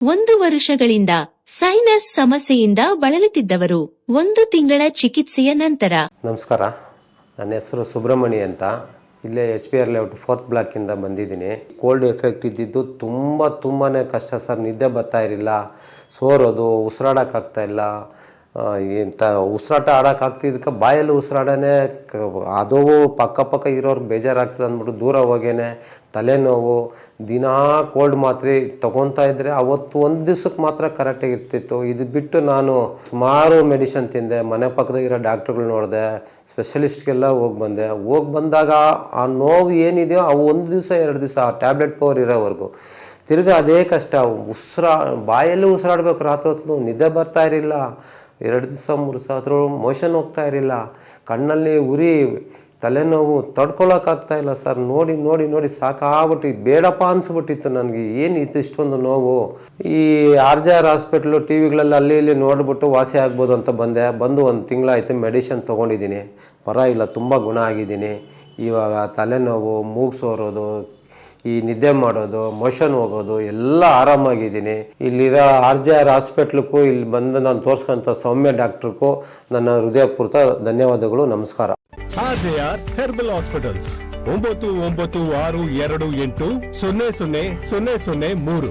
1 ವರ್ಷಗಳಿಂದ ಸೈನಸ್ ಸಮಸ್ಯೆಯಿಂದ ಬಳಲುತ್ತಿದ್ದವರು 1 ತಿಂಗಳ ಚಿಕಿತ್ಸೆಯ ನಂತರ. ನಮಸ್ಕಾರ, ನನ್ನ ಹೆಸರು ಸುಬ್ರಹ್ಮಣಿ ಅಂತ. ಇಲ್ಲೇ HPR ಲೇಔಟ್ 4th ಬ್ಲಾಕಿಂದ ಬಂದಿದ್ದೀನಿ. ಕೋಲ್ಡ್ ಎಫೆಕ್ಟ್ ಇದ್ದಿದ್ದು ತುಂಬಾ ಕಷ್ಟ ಸರ್. ನಿದ್ದೆ ಬರ್ತಾ ಇರಲಿಲ್ಲ, ಸೋರೋದು, ಉಸಿರಾಡೋಕ್ಕಾಗ್ತಾಯಿಲ್ಲ. ಎಂಥ ಉಸಿರಾಟ ಆಡೋಕ್ಕಾಗ್ತಿದ್ದಕ್ಕೆ ಬಾಯಲ್ಲಿ ಉಸಿರಾಡೋನೇ ಅದು ಪಕ್ಕ ಇರೋರ್ಗೆ ಬೇಜಾರಾಗ್ತದೆ ಅಂದ್ಬಿಟ್ಟು ದೂರ ಹೋಗೇನೆ ತಲೆನೋವು. ದಿನಾ ಕೋಲ್ಡ್ ಮಾತ್ರೆ ತೊಗೊತಾ ಇದ್ದರೆ ಅವತ್ತು ಒಂದು ದಿವ್ಸಕ್ಕೆ ಮಾತ್ರ ಕರೆಕ್ಟಾಗಿ ಇರ್ತಿತ್ತು. ಇದು ಬಿಟ್ಟು ನಾನು ಸುಮಾರು ಮೆಡಿಷನ್ ತಿಂದೆ, ಮನೆ ಪಕ್ಕದಾಗಿರೋ ಡಾಕ್ಟ್ರುಗಳು ನೋಡಿದೆ, ಸ್ಪೆಷಲಿಸ್ಟ್ಗೆಲ್ಲ ಹೋಗಿ ಬಂದಾಗ ಆ ನೋವು ಏನಿದೆಯೋ ಅವು 1 ದಿವಸ 2 ದಿವಸ ಆ ಟ್ಯಾಬ್ಲೆಟ್ ಪವರ್ ಇರೋವರೆಗೂ ತಿರ್ಗಿ ಅದೇ ಕಷ್ಟ. ಬಾಯಲ್ಲೂ ಉಸಿರಾಡ್ಬೇಕು, ರಾತ್ರಿ ಹೊತ್ತು ನಿದ್ದೆ ಬರ್ತಾ ಇರಲಿಲ್ಲ. 2 ದಿವಸ 3 ದಿವಸ ಆದರೂ ಮೋಷನ್ ಹೋಗ್ತಾ ಇರಲಿಲ್ಲ. ಕಣ್ಣಲ್ಲಿ ಉರಿ, ತಲೆನೋವು ತಡ್ಕೊಳಕ್ಕಾಗ್ತಾಯಿಲ್ಲ ಸರ್. ನೋಡಿ ಸಾಕಾಗ್ಬಿಟ್ಟು ಬೇಡಪ್ಪ ಅನಿಸ್ಬಿಟ್ಟಿತ್ತು ನನಗೆ. ಏನಿತ್ತು ಇಷ್ಟೊಂದು ನೋವು? ಈ RJR ಹಾಸ್ಪಿಟ್ಲು ಟಿ ವಿಗಳಲ್ಲಿ ಅಲ್ಲಿ ಇಲ್ಲಿ ನೋಡಿಬಿಟ್ಟು ವಾಸಿ ಆಗ್ಬೋದು ಅಂತ ಬಂದು 1 ತಿಂಗಳಾಯಿತು. ಮೆಡಿಷನ್ ತೊಗೊಂಡಿದ್ದೀನಿ, ಪರವಾಗಿಲ್ಲ, ತುಂಬ ಗುಣ ಆಗಿದ್ದೀನಿ. ಇವಾಗ ತಲೆನೋವು, ಮೂಗು ಸೋರೋದು, ಈ ನಿದ್ದೆ ಮಾಡೋದು, ಮೋಷನ್ ಹೋಗೋದು ಎಲ್ಲ ಆರಾಮಾಗಿದ್ದೀನಿ. ಇಲ್ಲಿರೋ RJR ಹಾಸ್ಪಿಟ್ಲಿಗೂ ಇಲ್ಲಿ ಬಂದು ನಾನು ತೋರಿಸ್ಕೊಂಥ ಸೌಮ್ಯ ಡಾಕ್ಟ್ರಿಗೂ ನನ್ನ ಹೃದಯಪೂರ್ವಕ ಧನ್ಯವಾದಗಳು. ನಮಸ್ಕಾರ. RJR herbal hospitals 9962280003